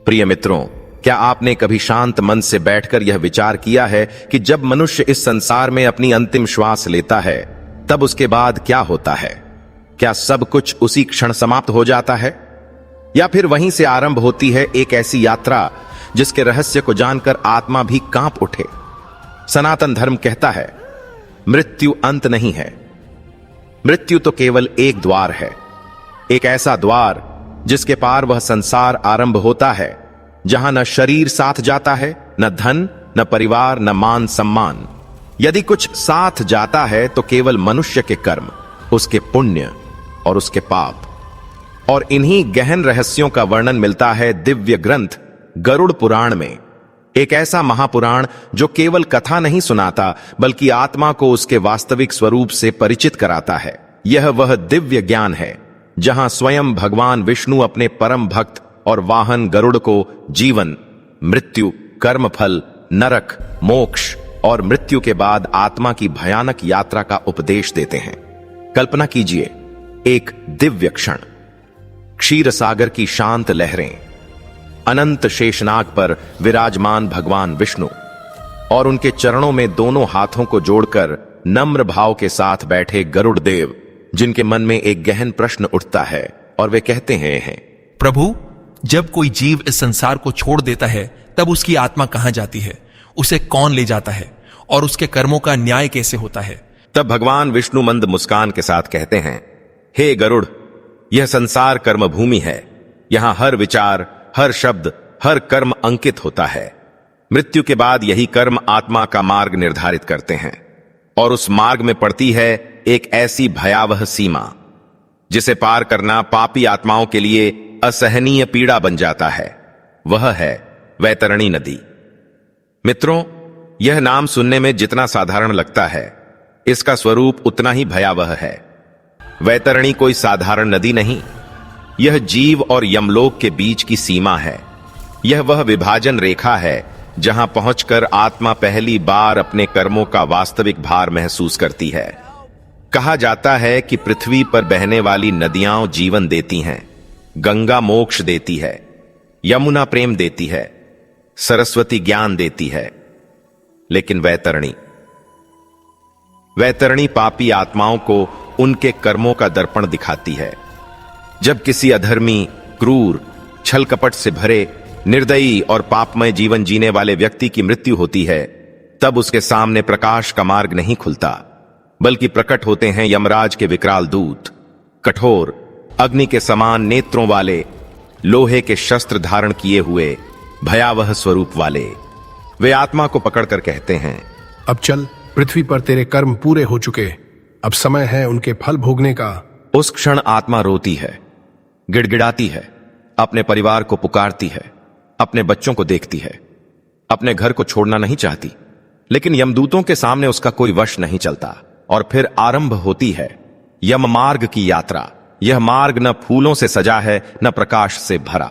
प्रिय मित्रों, क्या आपने कभी शांत मन से बैठकर यह विचार किया है कि जब मनुष्य इस संसार में अपनी अंतिम श्वास लेता है तब उसके बाद क्या होता है? क्या सब कुछ उसी क्षण समाप्त हो जाता है, या फिर वहीं से आरंभ होती है एक ऐसी यात्रा जिसके रहस्य को जानकर आत्मा भी कांप उठे? सनातन धर्म कहता है मृत्यु अंत नहीं है। मृत्यु तो केवल एक द्वार है, एक ऐसा द्वार जिसके पार वह संसार आरंभ होता है जहां न शरीर साथ जाता है, न धन, न परिवार, न मान सम्मान। यदि कुछ साथ जाता है तो केवल मनुष्य के कर्म, उसके पुण्य और उसके पाप। और इन्हीं गहन रहस्यों का वर्णन मिलता है दिव्य ग्रंथ गरुड़ पुराण में। एक ऐसा महापुराण जो केवल कथा नहीं सुनाता बल्कि आत्मा को उसके वास्तविक स्वरूप से परिचित कराता है। यह वह दिव्य ज्ञान है जहां स्वयं भगवान विष्णु अपने परम भक्त और वाहन गरुड़ को जीवन, मृत्यु, कर्मफल, नरक, मोक्ष और मृत्यु के बाद आत्मा की भयानक यात्रा का उपदेश देते हैं। कल्पना कीजिए, एक दिव्य क्षण, क्षीर सागर की शांत लहरें, अनंत शेषनाग पर विराजमान भगवान विष्णु और उनके चरणों में दोनों हाथों को जोड़कर नम्र भाव के साथ बैठे गरुड़ देव, जिनके मन में एक गहन प्रश्न उठता है और वे कहते हैं, प्रभु, जब कोई जीव इस संसार को छोड़ देता है तब उसकी आत्मा कहां जाती है? उसे कौन ले जाता है और उसके कर्मों का न्याय कैसे होता है? तब भगवान विष्णु मंद मुस्कान के साथ कहते हैं, हे गरुड़, यह संसार कर्म भूमि है। यहां हर विचार, हर शब्द, हर कर्म अंकित होता है। मृत्यु के बाद यही कर्म आत्मा का मार्ग निर्धारित करते हैं और उस मार्ग में पड़ती है एक ऐसी भयावह सीमा जिसे पार करना पापी आत्माओं के लिए असहनीय पीड़ा बन जाता है। वह है वैतरणी नदी। मित्रों, यह नाम सुनने में जितना साधारण लगता है, इसका स्वरूप उतना ही भयावह है। वैतरणी कोई साधारण नदी नहीं, यह जीव और यमलोक के बीच की सीमा है। यह वह विभाजन रेखा है जहां पहुंचकर आत्मा पहली बार अपने कर्मों का वास्तविक भार महसूस करती है। कहा जाता है कि पृथ्वी पर बहने वाली नदियां जीवन देती हैं, गंगा मोक्ष देती है, यमुना प्रेम देती है, सरस्वती ज्ञान देती है, लेकिन वैतरणी पापी आत्माओं को उनके कर्मों का दर्पण दिखाती है। जब किसी अधर्मी, क्रूर, छल कपट से भरे, निर्दयी और पापमय जीवन जीने वाले व्यक्ति की मृत्यु होती है, तब उसके सामने प्रकाश का मार्ग नहीं खुलता, बल्कि प्रकट होते हैं यमराज के विकराल दूत, कठोर अग्नि के समान नेत्रों वाले, लोहे के शस्त्र धारण किए हुए, भयावह स्वरूप वाले। वे आत्मा को पकड़कर कहते हैं, अब चल, पृथ्वी पर तेरे कर्म पूरे हो चुके, अब समय है उनके फल भोगने का। उस क्षण आत्मा रोती है, गिड़गिड़ाती है, अपने परिवार को पुकारती है, अपने बच्चों को देखती है, अपने घर को छोड़ना नहीं चाहती, लेकिन यमदूतों के सामने उसका कोई वश नहीं चलता। और फिर आरंभ होती है यम मार्ग की यात्रा। यह मार्ग न फूलों से सजा है, न प्रकाश से भरा।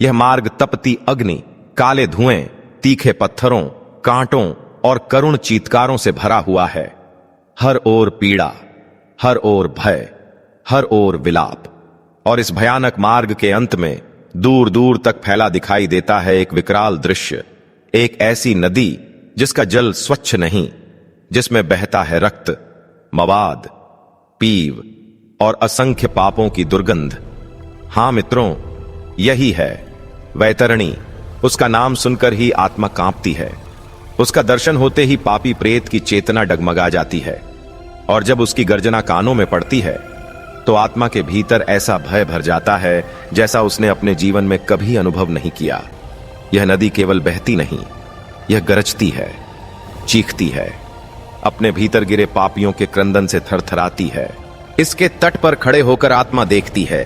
यह मार्ग तपती अग्नि, काले धुएं, तीखे पत्थरों, कांटों और करुण चीत्कारों से भरा हुआ है। हर ओर पीड़ा, हर ओर भय, हर ओर विलाप। और इस भयानक मार्ग के अंत में दूर दूर तक फैला दिखाई देता है एक विकराल दृश्य, एक ऐसी नदी जिसका जल स्वच्छ नहीं, जिसमें बहता है रक्त, मवाद, पीव और असंख्य पापों की दुर्गंध। हां मित्रों, यही है वैतरणी। उसका नाम सुनकर ही आत्मा कांपती है। उसका दर्शन होते ही पापी प्रेत की चेतना डगमगा जाती है, और जब उसकी गर्जना कानों में पड़ती है तो आत्मा के भीतर ऐसा भय भर जाता है जैसा उसने अपने जीवन में कभी अनुभव नहीं किया। यह नदी केवल बहती नहीं, यह गरजती है, चीखती है, अपने भीतर गिरे पापियों के क्रंदन से थरथराती है। इसके तट पर खड़े होकर आत्मा देखती है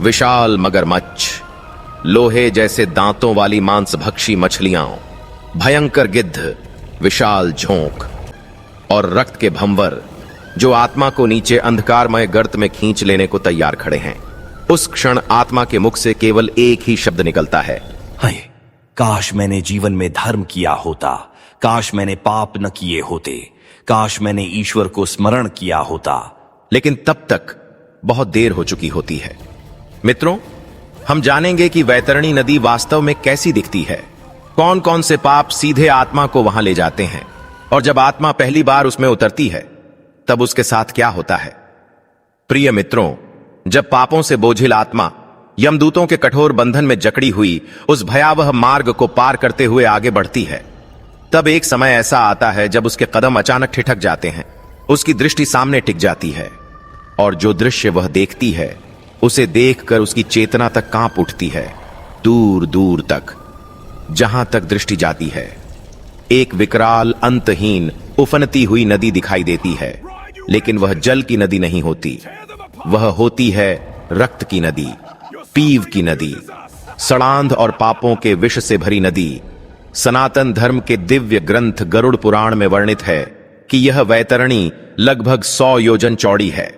विशाल मगरमच्छ, लोहे जैसे दांतों वाली मांसभक्षी मछलियां, भयंकर गिद्ध, विशाल झोंक और रक्त के भंवर जो आत्मा को नीचे अंधकारमय गर्त में खींच लेने को तैयार खड़े हैं। उस क्षण आत्मा के मुख से केवल एक ही शब्द निकलता है, हाय, काश मैंने जीवन में धर्म किया होता, काश मैंने पाप न किए होते, काश मैंने ईश्वर को स्मरण किया होता। लेकिन तब तक बहुत देर हो चुकी होती है। मित्रों, हम जानेंगे कि वैतरणी नदी वास्तव में कैसी दिखती है, कौन कौन से पाप सीधे आत्मा को वहां ले जाते हैं, और जब आत्मा पहली बार उसमें उतरती है तब उसके साथ क्या होता है। प्रिय मित्रों, जब पापों से बोझिल आत्मा यमदूतों के कठोर बंधन में जकड़ी हुई उस भयावह मार्ग को पार करते हुए आगे बढ़ती है, तब एक समय ऐसा आता है जब उसके कदम अचानक ठिठक जाते हैं, उसकी दृष्टि सामने टिक जाती है, और जो दृश्य वह देखती है उसे देखकर उसकी चेतना तक कांप उठती है। दूर दूर तक, जहां तक दृष्टि जाती है, एक विकराल अंतहीन उफनती हुई नदी दिखाई देती है, लेकिन वह जल की नदी नहीं होती, वह होती है रक्त की नदी, पीव की नदी, सड़ांध और पापों के विष से भरी नदी। सनातन धर्म के दिव्य ग्रंथ गरुड़ पुराण में वर्णित है कि यह वैतरणी लगभग 100 योजन चौड़ी है,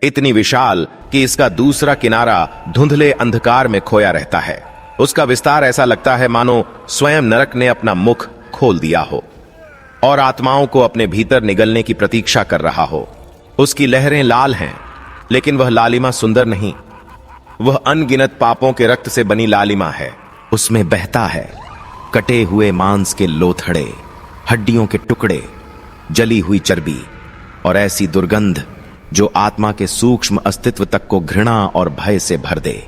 इतनी विशाल कि इसका दूसरा किनारा धुंधले अंधकार में खोया रहता है। उसका विस्तार ऐसा लगता है मानो स्वयं नरक ने अपना मुख खोल दिया हो और आत्माओं को अपने भीतर निगलने की प्रतीक्षा कर रहा हो। उसकी लहरें लाल हैं, लेकिन वह लालिमा सुंदर नहीं, वह अनगिनत पापों के रक्त से बनी लालिमा है। उसमें बहता है कटे हुए मांस के लोथड़े, हड्डियों के टुकड़े, जली हुई चर्बी और ऐसी दुर्गंध जो आत्मा के सूक्ष्म अस्तित्व तक को घृणा और भय से भर दे।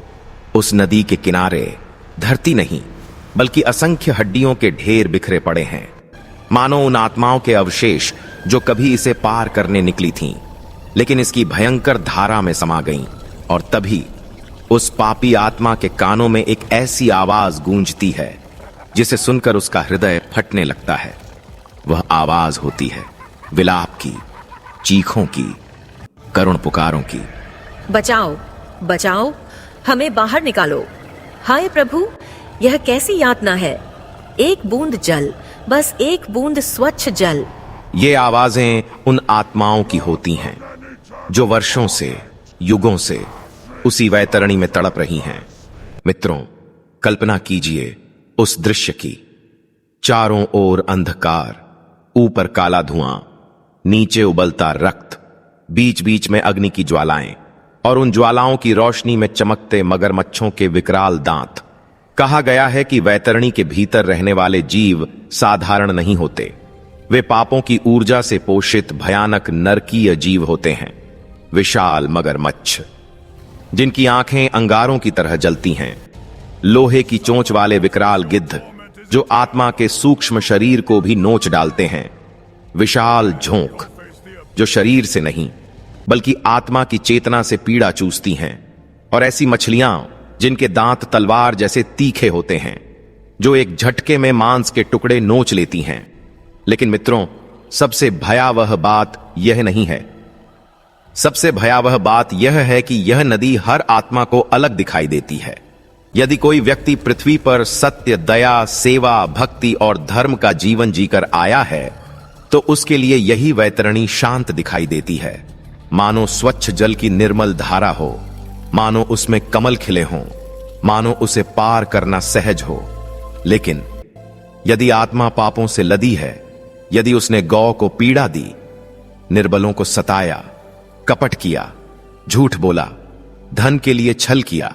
उस नदी के किनारे धरती नहीं बल्कि असंख्य हड्डियों के ढेर बिखरे पड़े हैं, मानो उन आत्माओं के अवशेष जो कभी इसे पार करने निकली थीं, लेकिन इसकी भयंकर धारा में समा गईं। और तभी उस पापी आत्मा के कानों में एक ऐसी आवाज गूंजती है जिसे सुनकर उसका हृदय फटने लगता है। वह आवाज होती है विलाप की, चीखों की, करुण पुकारों की। बचाओ, बचाओ, हमें बाहर निकालो। हाय प्रभु, यह कैसी यातना है। एक बूंद जल, बस एक बूंद स्वच्छ जल। ये आवाजें उन आत्माओं की होती हैं जो वर्षों से, युगों से उसी वैतरणी में तड़प रही हैं। मित्रों, कल्पना कीजिए उस दृश्य की। चारों ओर अंधकार, ऊपर काला धुआं, नीचे उबलता रक्त, बीच बीच में अग्नि की ज्वालाएं और उन ज्वालाओं की रोशनी में चमकते मगरमच्छों के विकराल दांत। कहा गया है कि वैतरणी के भीतर रहने वाले जीव साधारण नहीं होते, वे पापों की ऊर्जा से पोषित भयानक नरकीय जीव होते हैं। विशाल मगरमच्छ जिनकी आंखें अंगारों की तरह जलती हैं, लोहे की चोंच वाले विकराल गिद्ध जो आत्मा के सूक्ष्म शरीर को भी नोच डालते हैं, विशाल झोंक जो शरीर से नहीं बल्कि आत्मा की चेतना से पीड़ा चूसती हैं, और ऐसी मछलियां जिनके दांत तलवार जैसे तीखे होते हैं, जो एक झटके में मांस के टुकड़े नोच लेती हैं। लेकिन मित्रों, सबसे भयावह बात यह नहीं है। सबसे भयावह बात यह है कि यह नदी हर आत्मा को अलग दिखाई देती है। यदि कोई व्यक्ति पृथ्वी पर सत्य, दया, सेवा, भक्ति और धर्म का जीवन जीकर आया है तो उसके लिए यही वैतरणी शांत दिखाई देती है, मानो स्वच्छ जल की निर्मल धारा हो, मानो उसमें कमल खिले हों, मानो उसे पार करना सहज हो। लेकिन यदि आत्मा पापों से लदी है, यदि उसने गौ को पीड़ा दी, निर्बलों को सताया, कपट किया, झूठ बोला, धन के लिए छल किया,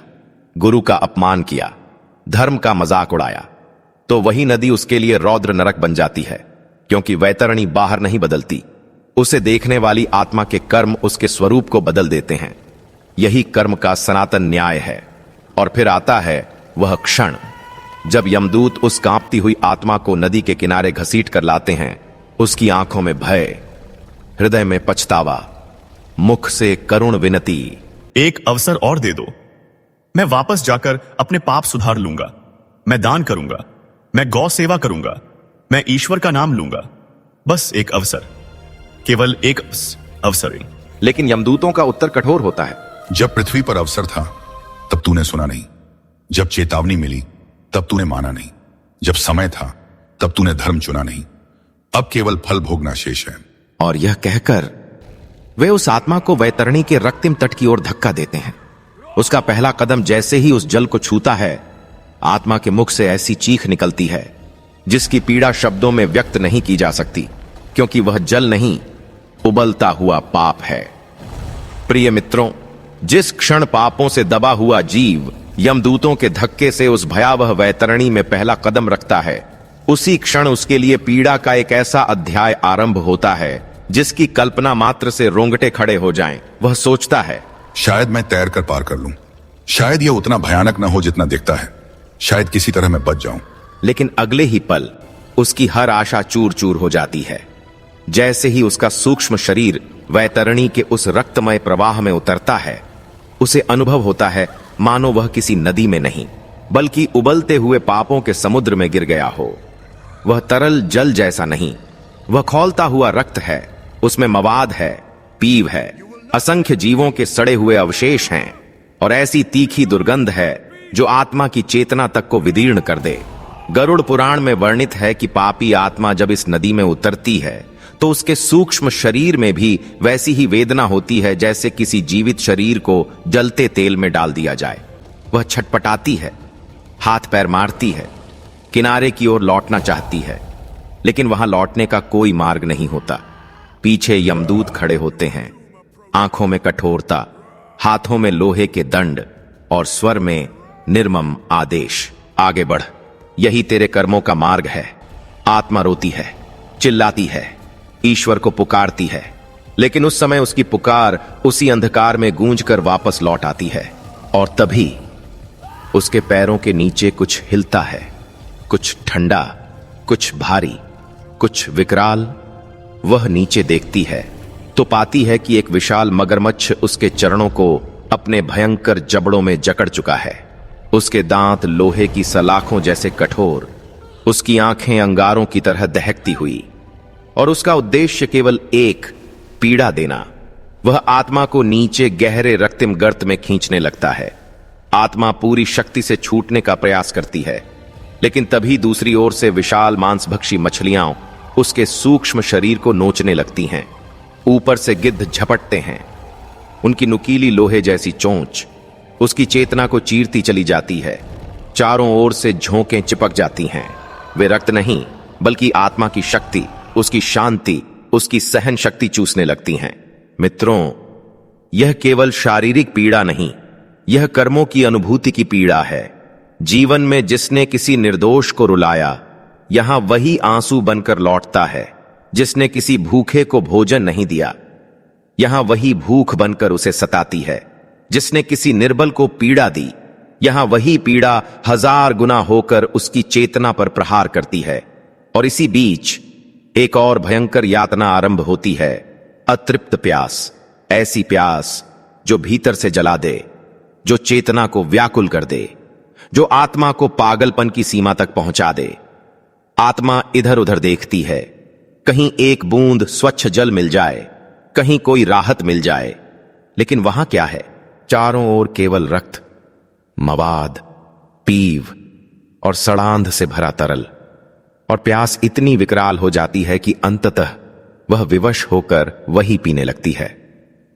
गुरु का अपमान किया, धर्म का मजाक उड़ाया, तो वही नदी उसके लिए रौद्र नरक बन जाती है, क्योंकि वैतरणी बाहर नहीं बदलती, उसे देखने वाली आत्मा के कर्म उसके स्वरूप को बदल देते हैं। यही कर्म का सनातन न्याय है। और फिर आता है वह क्षण जब यमदूत उस कांपती हुई आत्मा को नदी के किनारे घसीट कर लाते हैं। उसकी आंखों में भय, हृदय में पछतावा, मुख से करुण विनती। एक अवसर और दे दो, मैं वापस जाकर अपने पाप सुधार लूंगा, मैं दान करूंगा, मैं गौ सेवा करूंगा, मैं ईश्वर का नाम लूंगा। बस एक अवसर, केवल एक अवसर। लेकिन यमदूतों का उत्तर कठोर होता है। जब पृथ्वी पर अवसर था तब तूने सुना नहीं, जब चेतावनी मिली तब तूने माना नहीं, जब समय था तब तूने धर्म चुना नहीं, अब केवल फल भोगना शेष है। और यह कहकर वे उस आत्मा को वैतरणी के रक्तिम तट की ओर धक्का देते हैं। उसका पहला कदम जैसे ही उस जल को छूता है, आत्मा के मुख से ऐसी चीख निकलती है जिसकी पीड़ा शब्दों में व्यक्त नहीं की जा सकती, क्योंकि वह जल नहीं, उबलता हुआ पाप है। प्रिय मित्रों, जिस क्षण पापों से दबा हुआ जीव यमदूतों के धक्के से उस भयावह वैतरणी में पहला कदम रखता है, उसी क्षण उसके लिए पीड़ा का एक ऐसा अध्याय आरंभ होता है जिसकी कल्पना मात्र से रोंगटे खड़े हो जाएं। वह सोचता है, शायद मैं तैर कर पार कर लूं, शायद यह उतना भयानक न हो जितना दिखता है, शायद किसी तरह मैं बच जाऊं। लेकिन अगले ही पल उसकी हर आशा चूर चूर हो जाती है। जैसे ही उसका सूक्ष्म शरीर वैतरणी के उस रक्तमय प्रवाह में उतरता है, उसे अनुभव होता है मानो वह किसी नदी में नहीं बल्कि उबलते हुए पापों के समुद्र में गिर गया हो। वह तरल जल जैसा नहीं, वह खौलता हुआ रक्त है, उसमें मवाद है, पीव है, असंख्य जीवों के सड़े हुए अवशेष हैं और ऐसी तीखी दुर्गंध है जो आत्मा की चेतना तक को विदीर्ण कर दे। गरुड़ पुराण में वर्णित है कि पापी आत्मा जब इस नदी में उतरती है तो उसके सूक्ष्म शरीर में भी वैसी ही वेदना होती है जैसे किसी जीवित शरीर को जलते तेल में डाल दिया जाए। वह छटपटाती है, हाथ पैर मारती है, किनारे की ओर लौटना चाहती है, लेकिन वहां लौटने का कोई मार्ग नहीं होता। पीछे यमदूत खड़े होते हैं, आंखों में कठोरता, हाथों में लोहे के दंड और स्वर में निर्मम आदेश, आगे बढ़, यही तेरे कर्मों का मार्ग है। आत्मा रोती है, चिल्लाती है, ईश्वर को पुकारती है, लेकिन उस समय उसकी पुकार उसी अंधकार में गूंजकर वापस लौट आती है। और तभी उसके पैरों के नीचे कुछ हिलता है, कुछ ठंडा, कुछ भारी, कुछ विकराल। वह नीचे देखती है तो पाती है कि एक विशाल मगरमच्छ उसके चरणों को अपने भयंकर जबड़ों में जकड़ चुका है। उसके दांत लोहे की सलाखों जैसे कठोर, उसकी आंखें अंगारों की तरह दहकती हुई, और उसका उद्देश्य केवल एक, पीड़ा देना। वह आत्मा को नीचे गहरे रक्तिम गर्त में खींचने लगता है। आत्मा पूरी शक्ति से छूटने का प्रयास करती है, लेकिन तभी दूसरी ओर से विशाल मांसभक्षी मछलियां उसके सूक्ष्म शरीर को नोचने लगती हैं। ऊपर से गिद्ध झपटते हैं, उनकी नुकीली लोहे जैसी चोंच उसकी चेतना को चीरती चली जाती है। चारों ओर से झोंकें चिपक जाती हैं। वे रक्त नहीं बल्कि आत्मा की शक्ति, उसकी शांति, उसकी सहन शक्ति चूसने लगती हैं। मित्रों, यह केवल शारीरिक पीड़ा नहीं, यह कर्मों की अनुभूति की पीड़ा है। जीवन में जिसने किसी निर्दोष को रुलाया, यहां वही आंसू बनकर लौटता है। जिसने किसी भूखे को भोजन नहीं दिया, यहां वही भूख बनकर उसे सताती है। जिसने किसी निर्बल को पीड़ा दी, यहां वही पीड़ा 1000 गुना होकर उसकी चेतना पर प्रहार करती है। और इसी बीच एक और भयंकर यातना आरंभ होती है, अतृप्त प्यास। ऐसी प्यास जो भीतर से जला दे, जो चेतना को व्याकुल कर दे, जो आत्मा को पागलपन की सीमा तक पहुंचा दे। आत्मा इधर उधर देखती है, कहीं एक बूंद स्वच्छ जल मिल जाए, कहीं कोई राहत मिल जाए, लेकिन वहां क्या है? चारों ओर केवल रक्त, मवाद, पीव और सड़ांध से भरा तरल। और प्यास इतनी विकराल हो जाती है कि अंततः वह विवश होकर वही पीने लगती है।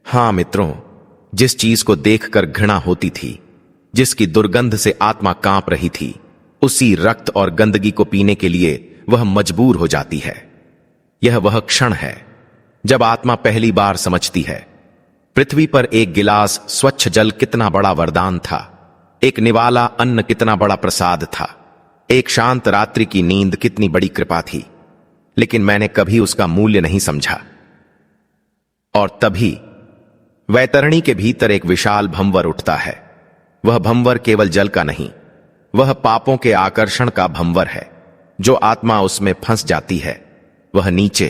हां मित्रों, जिस चीज को देखकर घृणा होती थी, जिसकी दुर्गंध से आत्मा कांप रही थी, उसी रक्त और गंदगी को पीने के लिए वह मजबूर हो जाती है। यह वह क्षण है जब आत्मा पहली बार समझती है, पृथ्वी पर एक गिलास स्वच्छ जल कितना बड़ा वरदान था, एक निवाला अन्न कितना बड़ा प्रसाद था, एक शांत रात्रि की नींद कितनी बड़ी कृपा थी, लेकिन मैंने कभी उसका मूल्य नहीं समझा। और तभी वैतरणी के भीतर एक विशाल भंवर उठता है। वह भंवर केवल जल का नहीं, वह पापों के आकर्षण का भंवर है। जो आत्मा उसमें फंस जाती है, वह नीचे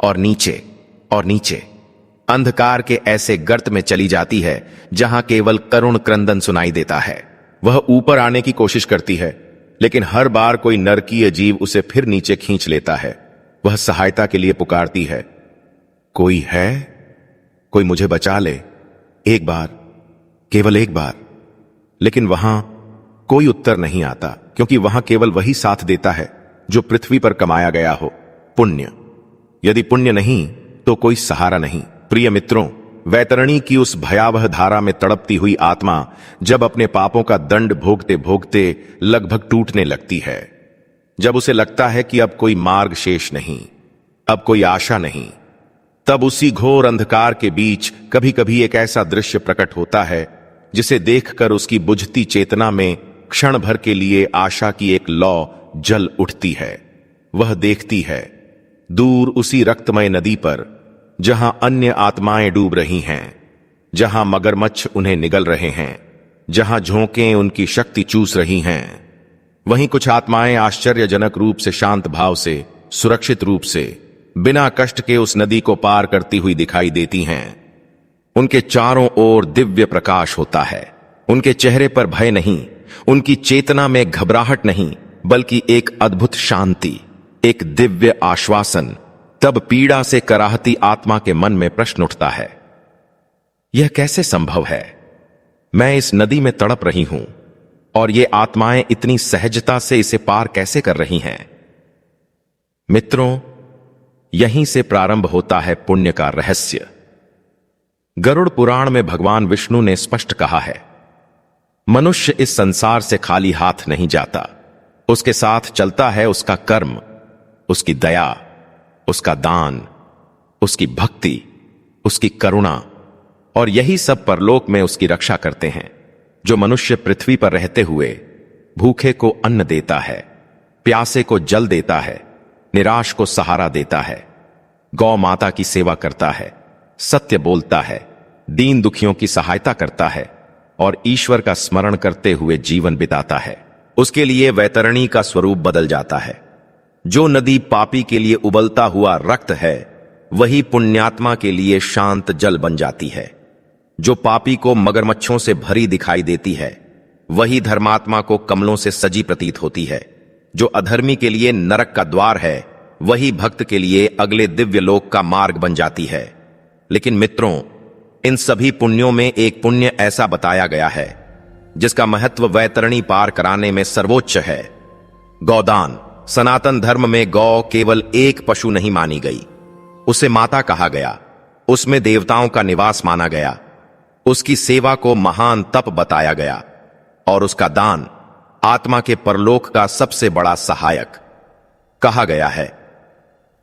और नीचे और नीचे अंधकार के ऐसे गर्त में चली जाती है जहां केवल करुण क्रंदन सुनाई देता है। वह ऊपर आने की कोशिश करती है, लेकिन हर बार कोई नरकीय जीव उसे फिर नीचे खींच लेता है। वह सहायता के लिए पुकारती है, कोई है? कोई मुझे बचा ले, एक बार, केवल एक बार। लेकिन वहां कोई उत्तर नहीं आता, क्योंकि वहां केवल वही साथ देता है जो पृथ्वी पर कमाया गया हो, पुण्य। यदि पुण्य नहीं तो कोई सहारा नहीं। प्रिय मित्रों, वैतरणी की उस भयावह धारा में तड़पती हुई आत्मा जब अपने पापों का दंड भोगते भोगते लगभग टूटने लगती है, जब उसे लगता है कि अब कोई मार्ग शेष नहीं, अब कोई आशा नहीं, तब उसी घोर अंधकार के बीच कभी कभी एक ऐसा दृश्य प्रकट होता है जिसे देखकर उसकी बुझती चेतना में क्षण भर के लिए आशा की एक लौ जल उठती है। वह देखती है दूर उसी रक्तमय नदी पर जहां अन्य आत्माएं डूब रही हैं, जहां मगरमच्छ उन्हें निगल रहे हैं, जहां झोंकें उनकी शक्ति चूस रही हैं, वहीं कुछ आत्माएं आश्चर्यजनक रूप से, शांत भाव से, सुरक्षित रूप से, बिना कष्ट के उस नदी को पार करती हुई दिखाई देती हैं। उनके चारों ओर दिव्य प्रकाश होता है। उनके चेहरे पर भय नहीं, उनकी चेतना में घबराहट नहीं, बल्कि एक अद्भुत शांति, एक दिव्य आश्वासन। तब पीड़ा से कराहती आत्मा के मन में प्रश्न उठता है, यह कैसे संभव है? मैं इस नदी में तड़प रही हूं और ये आत्माएं इतनी सहजता से इसे पार कैसे कर रही हैं? मित्रों, यहीं से प्रारंभ होता है पुण्य का रहस्य। गरुड़ पुराण में भगवान विष्णु ने स्पष्ट कहा है, मनुष्य इस संसार से खाली हाथ नहीं जाता। उसके साथ चलता है उसका कर्म, उसकी दया, उसका दान, उसकी भक्ति, उसकी करुणा, और यही सब परलोक में उसकी रक्षा करते हैं। जो मनुष्य पृथ्वी पर रहते हुए भूखे को अन्न देता है, प्यासे को जल देता है, निराश को सहारा देता है, गौ माता की सेवा करता है, सत्य बोलता है, दीन दुखियों की सहायता करता है और ईश्वर का स्मरण करते हुए जीवन बिताता है, उसके लिए वैतरणी का स्वरूप बदल जाता है। जो नदी पापी के लिए उबलता हुआ रक्त है, वही पुण्यात्मा के लिए शांत जल बन जाती है। जो पापी को मगरमच्छों से भरी दिखाई देती है, वही धर्मात्मा को कमलों से सजी प्रतीत होती है। जो अधर्मी के लिए नरक का द्वार है, वही भक्त के लिए अगले दिव्य लोक का मार्ग बन जाती है। लेकिन मित्रों, इन सभी पुण्यों में एक पुण्य ऐसा बताया गया है जिसका महत्व वैतरणी पार कराने में सर्वोच्च है, गौदान। सनातन धर्म में गौ केवल एक पशु नहीं मानी गई, उसे माता कहा गया, उसमें देवताओं का निवास माना गया, उसकी सेवा को महान तप बताया गया और उसका दान आत्मा के परलोक का सबसे बड़ा सहायक कहा गया है।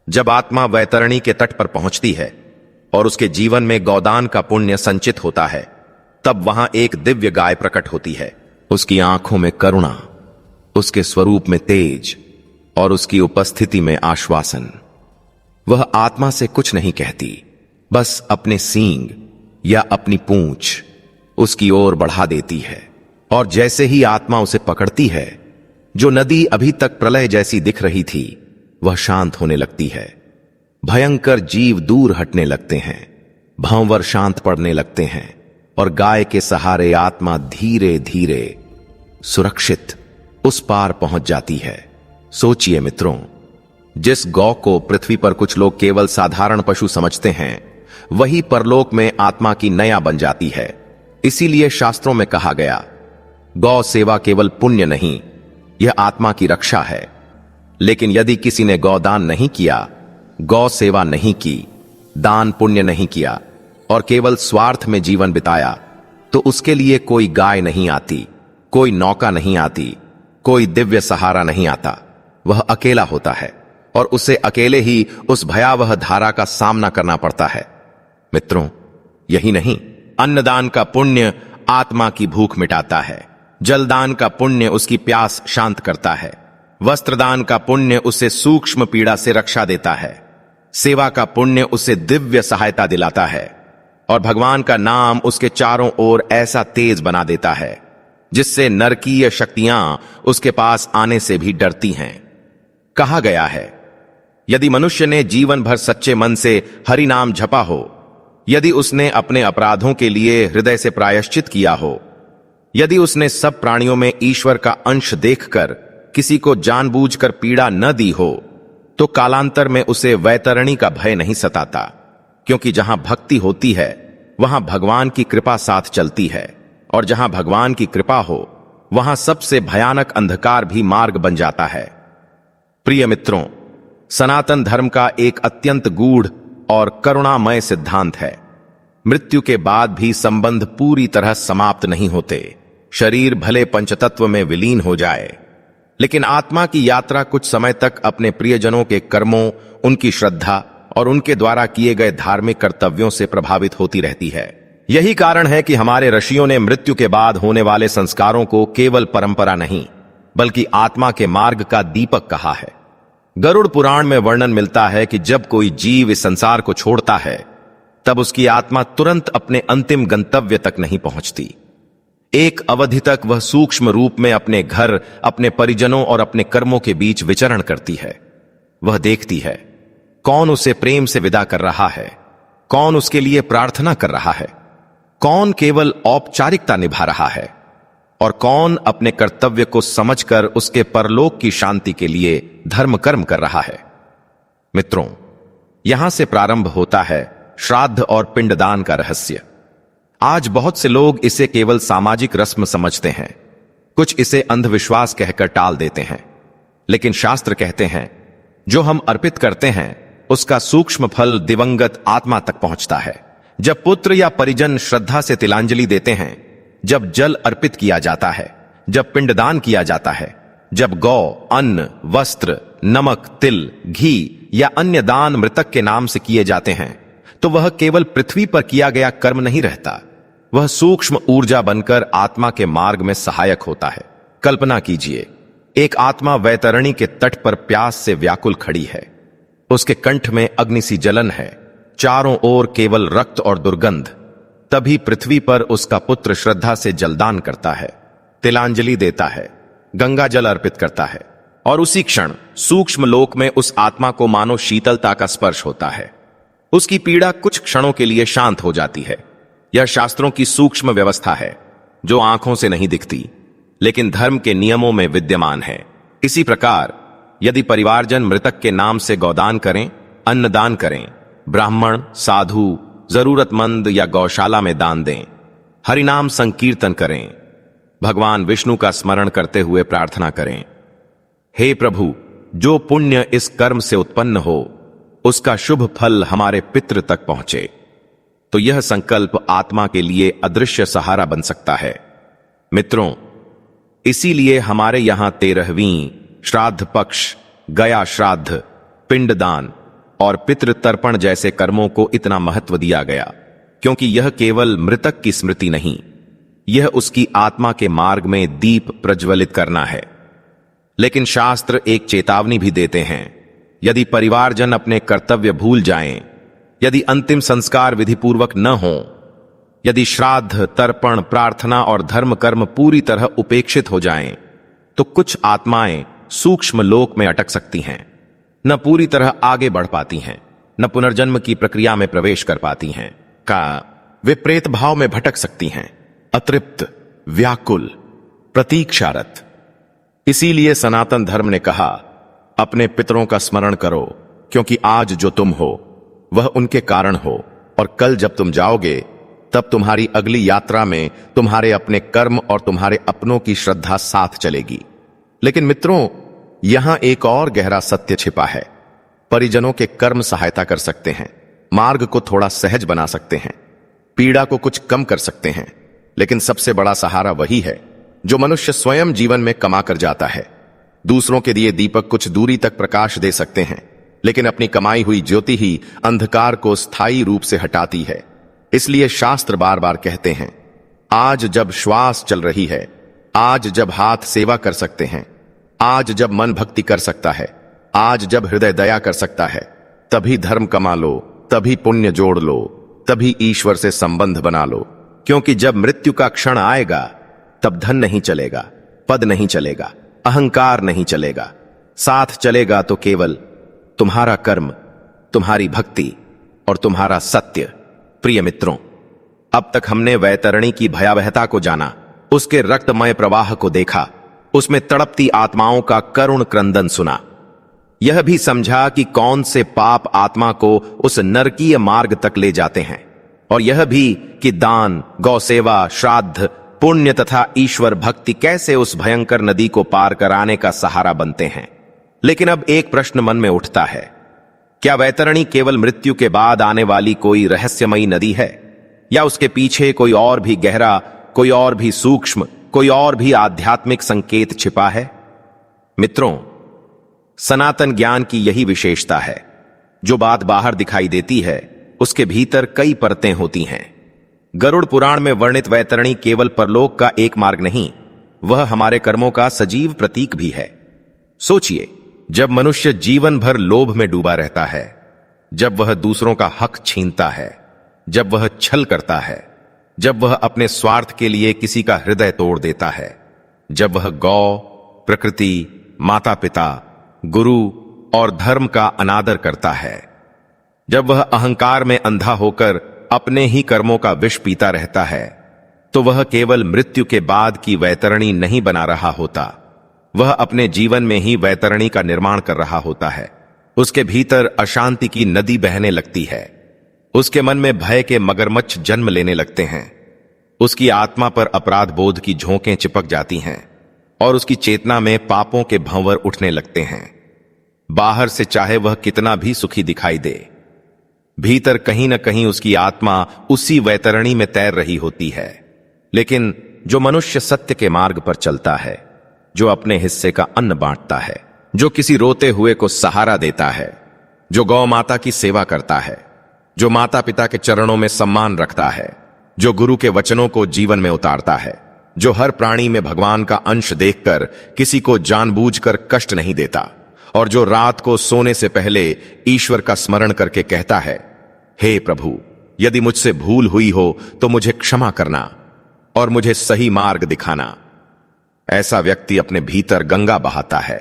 जब आत्मा वैतरणी के तट पर पहुंचती है और उसके जीवन में गौदान का पुण्य संचित होता है, तब वहां एक दिव्य गाय प्रकट होती है। उसकी आंखों में करुणा, उसके स्वरूप में तेज और उसकी उपस्थिति में आश्वासन। वह आत्मा से कुछ नहीं कहती, बस अपने सींग या अपनी पूंछ उसकी ओर बढ़ा देती है और जैसे ही आत्मा उसे पकड़ती है, जो नदी अभी तक प्रलय जैसी दिख रही थी वह शांत होने लगती है। भयंकर जीव दूर हटने लगते हैं, भंवर शांत पड़ने लगते हैं और गाय के सहारे आत्मा धीरे धीरे सुरक्षित उस पार पहुंच जाती है। सोचिए मित्रों, जिस गौ को पृथ्वी पर कुछ लोग केवल साधारण पशु समझते हैं, वही परलोक में आत्मा की नया बन जाती है। इसीलिए शास्त्रों में कहा गया, गौ सेवा केवल पुण्य नहीं, यह आत्मा की रक्षा है। लेकिन यदि किसी ने गौदान नहीं किया, गौ सेवा नहीं की, दान पुण्य नहीं किया और केवल स्वार्थ में जीवन बिताया, तो उसके लिए कोई गाय नहीं आती, कोई नौका नहीं आती, कोई दिव्य सहारा नहीं आता। वह अकेला होता है और उसे अकेले ही उस भयावह धारा का सामना करना पड़ता है। मित्रों, यही नहीं, अन्नदान का पुण्य आत्मा की भूख मिटाता है, जलदान का पुण्य उसकी प्यास शांत करता है, वस्त्रदान का पुण्य उसे सूक्ष्म पीड़ा से रक्षा देता है, सेवा का पुण्य उसे दिव्य सहायता दिलाता है और भगवान का नाम उसके चारों ओर ऐसा तेज बना देता है जिससे नरकीय शक्तियां उसके पास आने से भी डरती हैं। कहा गया है, यदि मनुष्य ने जीवन भर सच्चे मन से हरि नाम जपा हो, यदि उसने अपने अपराधों के लिए हृदय से प्रायश्चित किया हो, यदि उसने सब प्राणियों में ईश्वर का अंश देखकर किसी को जानबूझकर पीड़ा न दी हो, तो कालांतर में उसे वैतरणी का भय नहीं सताता, क्योंकि जहां भक्ति होती है वहां भगवान की कृपा साथ चलती है और जहां भगवान की कृपा हो वहां सबसे भयानक अंधकार भी मार्ग बन जाता है। प्रिय मित्रों, सनातन धर्म का एक अत्यंत गूढ़ और करुणामय सिद्धांत है, मृत्यु के बाद भी संबंध पूरी तरह समाप्त नहीं होते। शरीर भले पंचतत्व में विलीन हो जाए, लेकिन आत्मा की यात्रा कुछ समय तक अपने प्रियजनों के कर्मों, उनकी श्रद्धा और उनके द्वारा किए गए धार्मिक कर्तव्यों से प्रभावित होती रहती है। यही कारण है कि हमारे ऋषियों ने मृत्यु के बाद होने वाले संस्कारों को केवल परंपरा नहीं बल्कि आत्मा के मार्ग का दीपक कहा है। गरुड़ पुराण में वर्णन मिलता है कि जब कोई जीव इस संसार को छोड़ता है तब उसकी आत्मा तुरंत अपने अंतिम गंतव्य तक नहीं पहुंचती। एक अवधि तक वह सूक्ष्म रूप में अपने घर, अपने परिजनों और अपने कर्मों के बीच विचरण करती है। वह देखती है कौन उसे प्रेम से विदा कर रहा है, कौन उसके लिए प्रार्थना कर रहा है, कौन केवल औपचारिकता निभा रहा है और कौन अपने कर्तव्य को समझकर उसके परलोक की शांति के लिए धर्म कर्म कर रहा है। मित्रों, यहां से प्रारंभ होता है श्राद्ध और पिंडदान का रहस्य। आज बहुत से लोग इसे केवल सामाजिक रस्म समझते हैं, कुछ इसे अंधविश्वास कहकर टाल देते हैं, लेकिन शास्त्र कहते हैं जो हम अर्पित करते हैं उसका सूक्ष्म फल दिवंगत आत्मा तक पहुंचता है। जब पुत्र या परिजन श्रद्धा से तिलांजलि देते हैं, जब जल अर्पित किया जाता है, जब पिंडदान किया जाता है, जब गौ, अन्न, वस्त्र, नमक, तिल, घी या अन्य दान मृतक के नाम से किए जाते हैं, तो वह केवल पृथ्वी पर किया गया कर्म नहीं रहता, वह सूक्ष्म ऊर्जा बनकर आत्मा के मार्ग में सहायक होता है। कल्पना कीजिए, एक आत्मा वैतरणी के तट पर प्यास से व्याकुल खड़ी है। उसके कंठ में अग्नि सी जलन है, चारों ओर केवल रक्त और दुर्गंध। तभी पृथ्वी पर उसका पुत्र श्रद्धा से जलदान करता है, तिलांजलि देता है, गंगा जल अर्पित करता है और उसी क्षण सूक्ष्म लोक में उस आत्मा को मानो शीतलता का स्पर्श होता है। उसकी पीड़ा कुछ क्षणों के लिए शांत हो जाती है। यह शास्त्रों की सूक्ष्म व्यवस्था है जो आंखों से नहीं दिखती लेकिन धर्म के नियमों में विद्यमान है। इसी प्रकार यदि परिवारजन मृतक के नाम से गौदान करें, अन्नदान करें, ब्राह्मण, साधु, जरूरतमंद या गौशाला में दान दें, हरिनाम संकीर्तन करें, भगवान विष्णु का स्मरण करते हुए प्रार्थना करें, हे प्रभु, जो पुण्य इस कर्म से उत्पन्न हो उसका शुभ फल हमारे पितृ तक पहुंचे, तो यह संकल्प आत्मा के लिए अदृश्य सहारा बन सकता है। मित्रों, इसीलिए हमारे यहां 13वीं श्राद्ध पक्ष, गया श्राद्ध, पिंडदान और पितृतर्पण जैसे कर्मों को इतना महत्व दिया गया, क्योंकि यह केवल मृतक की स्मृति नहीं, यह उसकी आत्मा के मार्ग में दीप प्रज्वलित करना है। लेकिन शास्त्र एक चेतावनी भी देते हैं, यदि परिवारजन अपने कर्तव्य भूल जाएं, यदि अंतिम संस्कार विधिपूर्वक न हो, यदि श्राद्ध, तर्पण, प्रार्थना और धर्म कर्म पूरी तरह उपेक्षित हो जाएं, तो कुछ आत्माएं सूक्ष्म लोक में अटक सकती हैं, न पूरी तरह आगे बढ़ पाती हैं, न पुनर्जन्म की प्रक्रिया में प्रवेश कर पाती हैं, वे प्रेत भाव में भटक सकती हैं, अतृप्त, व्याकुल, प्रतीक्षारत। इसीलिए सनातन धर्म ने कहा, अपने पितरों का स्मरण करो, क्योंकि आज जो तुम हो वह उनके कारण हो, और कल जब तुम जाओगे तब तुम्हारी अगली यात्रा में तुम्हारे अपने कर्म और तुम्हारे अपनों की श्रद्धा साथ चलेगी। लेकिन मित्रों, यहां एक और गहरा सत्य छिपा है। परिजनों के कर्म सहायता कर सकते हैं, मार्ग को थोड़ा सहज बना सकते हैं, पीड़ा को कुछ कम कर सकते हैं, लेकिन सबसे बड़ा सहारा वही है जो मनुष्य स्वयं जीवन में कमा कर जाता है। दूसरों के दिए दीपक कुछ दूरी तक प्रकाश दे सकते हैं, लेकिन अपनी कमाई हुई ज्योति ही अंधकार को स्थायी रूप से हटाती है। इसलिए शास्त्र बार बार कहते हैं, आज जब श्वास चल रही है, आज जब हाथ सेवा कर सकते हैं, आज जब मन भक्ति कर सकता है, आज जब हृदय दया कर सकता है, तभी धर्म कमा लो, तभी पुण्य जोड़ लो, तभी ईश्वर से संबंध बना लो। क्योंकि जब मृत्यु का क्षण आएगा तब धन नहीं चलेगा, पद नहीं चलेगा, अहंकार नहीं चलेगा, साथ चलेगा तो केवल तुम्हारा कर्म, तुम्हारी भक्ति और तुम्हारा सत्य। प्रिय मित्रों, अब तक हमने वैतरणी की भयावहता को जाना, उसके रक्तमय प्रवाह को देखा, उसमें तड़पती आत्माओं का करुण क्रंदन सुना, यह भी समझा कि कौन से पाप आत्मा को उस नरकीय मार्ग तक ले जाते हैं, और यह भी कि दान, गौसेवा, श्राद्ध, पुण्य तथा ईश्वर भक्ति कैसे उस भयंकर नदी को पार कराने का सहारा बनते हैं। लेकिन अब एक प्रश्न मन में उठता है, क्या वैतरणी केवल मृत्यु के बाद आने वाली कोई रहस्यमयी नदी है, या उसके पीछे कोई और भी गहरा, कोई और भी सूक्ष्म, कोई और भी आध्यात्मिक संकेत छिपा है? मित्रों, सनातन ज्ञान की यही विशेषता है, जो बात बाहर दिखाई देती है उसके भीतर कई परतें होती हैं। गरुड़ पुराण में वर्णित वैतरणी केवल परलोक का एक मार्ग नहीं, वह हमारे कर्मों का सजीव प्रतीक भी है। सोचिए, जब मनुष्य जीवन भर लोभ में डूबा रहता है, जब वह दूसरों का हक छीनता है, जब वह छल करता है, जब वह अपने स्वार्थ के लिए किसी का हृदय तोड़ देता है, जब वह गौ, प्रकृति, माता पिता, गुरु और धर्म का अनादर करता है, जब वह अहंकार में अंधा होकर अपने ही कर्मों का विष पीता रहता है, तो वह केवल मृत्यु के बाद की वैतरणी नहीं बना रहा होता, वह अपने जीवन में ही वैतरणी का निर्माण कर रहा होता है। उसके भीतर अशांति की नदी बहने लगती है, उसके मन में भय के मगरमच्छ जन्म लेने लगते हैं, उसकी आत्मा पर अपराध बोध की झोंकें चिपक जाती हैं और उसकी चेतना में पापों के भंवर उठने लगते हैं। बाहर से चाहे वह कितना भी सुखी दिखाई दे, भीतर कहीं न कहीं उसकी आत्मा उसी वैतरणी में तैर रही होती है। लेकिन जो मनुष्य सत्य के मार्ग पर चलता है, जो अपने हिस्से का अन्न बांटता है, जो किसी रोते हुए को सहारा देता है, जो गौ माता की सेवा करता है, जो माता पिता के चरणों में सम्मान रखता है, जो गुरु के वचनों को जीवन में उतारता है, जो हर प्राणी में भगवान का अंश देखकर किसी को जानबूझकर कष्ट नहीं देता, और जो रात को सोने से पहले ईश्वर का स्मरण करके कहता है, हे प्रभु, यदि मुझसे भूल हुई हो तो मुझे क्षमा करना और मुझे सही मार्ग दिखाना, ऐसा व्यक्ति अपने भीतर गंगा बहाता है।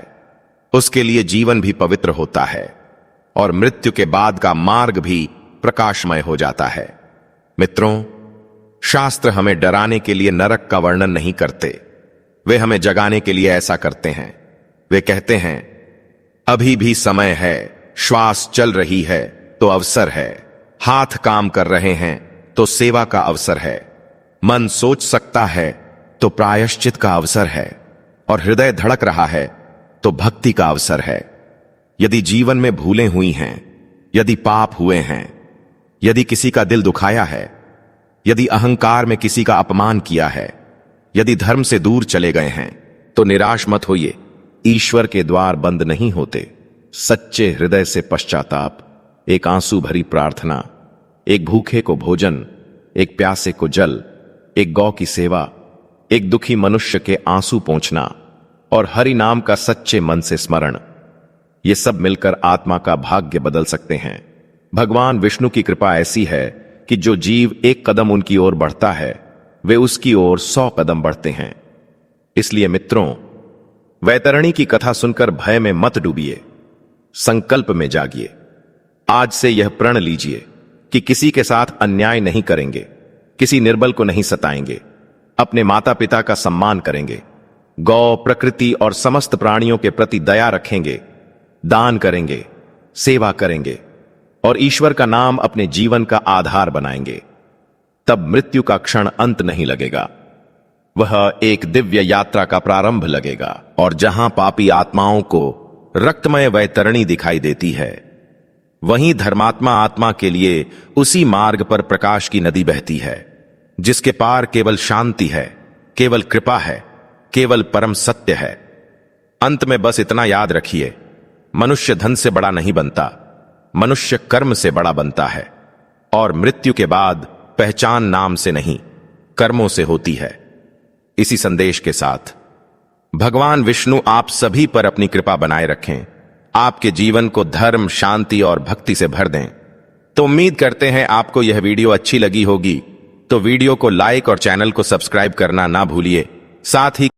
उसके लिए जीवन भी पवित्र होता है और मृत्यु के बाद का मार्ग भी प्रकाशमय हो जाता है। मित्रों, शास्त्र हमें डराने के लिए नरक का वर्णन नहीं करते, वे हमें जगाने के लिए ऐसा करते हैं। वे कहते हैं, अभी भी समय है, श्वास चल रही है तो अवसर है, हाथ काम कर रहे हैं तो सेवा का अवसर है, मन सोच सकता है तो प्रायश्चित का अवसर है, और हृदय धड़क रहा है तो भक्ति का अवसर है। यदि जीवन में भूलें हुई हैं, यदि पाप हुए हैं, यदि किसी का दिल दुखाया है, यदि अहंकार में किसी का अपमान किया है, यदि धर्म से दूर चले गए हैं, तो निराश मत होइए, ईश्वर के द्वार बंद नहीं होते। सच्चे हृदय से पश्चाताप, एक आंसू भरी प्रार्थना, एक भूखे को भोजन, एक प्यासे को जल, एक गौ की सेवा, एक दुखी मनुष्य के आंसू पोंछना और हरि नाम का सच्चे मन से स्मरण, ये सब मिलकर आत्मा का भाग्य बदल सकते हैं। भगवान विष्णु की कृपा ऐसी है कि जो जीव एक कदम उनकी ओर बढ़ता है, वे उसकी ओर 100 कदम बढ़ते हैं। इसलिए मित्रों, वैतरणी की कथा सुनकर भय में मत डूबिए, संकल्प में जागिए। आज से यह प्रण लीजिए कि किसी के साथ अन्याय नहीं करेंगे, किसी निर्बल को नहीं सताएंगे, अपने माता पिता का सम्मान करेंगे, गौ, प्रकृति और समस्त प्राणियों के प्रति दया रखेंगे, दान करेंगे, सेवा करेंगे और ईश्वर का नाम अपने जीवन का आधार बनाएंगे। तब मृत्यु का क्षण अंत नहीं लगेगा, वह एक दिव्य यात्रा का प्रारंभ लगेगा। और जहां पापी आत्माओं को रक्तमय वैतरणी दिखाई देती है, वहीं धर्मात्मा आत्मा के लिए उसी मार्ग पर प्रकाश की नदी बहती है, जिसके पार केवल शांति है, केवल कृपा है, केवल परम सत्य है। अंत में बस इतना याद रखिए, मनुष्य धन से बड़ा नहीं बनता, मनुष्य कर्म से बड़ा बनता है, और मृत्यु के बाद पहचान नाम से नहीं, कर्मों से होती है। इसी संदेश के साथ भगवान विष्णु आप सभी पर अपनी कृपा बनाए रखें, आपके जीवन को धर्म, शांति और भक्ति से भर दें। तो उम्मीद करते हैं आपको यह वीडियो अच्छी लगी होगी, तो वीडियो को लाइक और चैनल को सब्सक्राइब करना ना भूलिए। साथ ही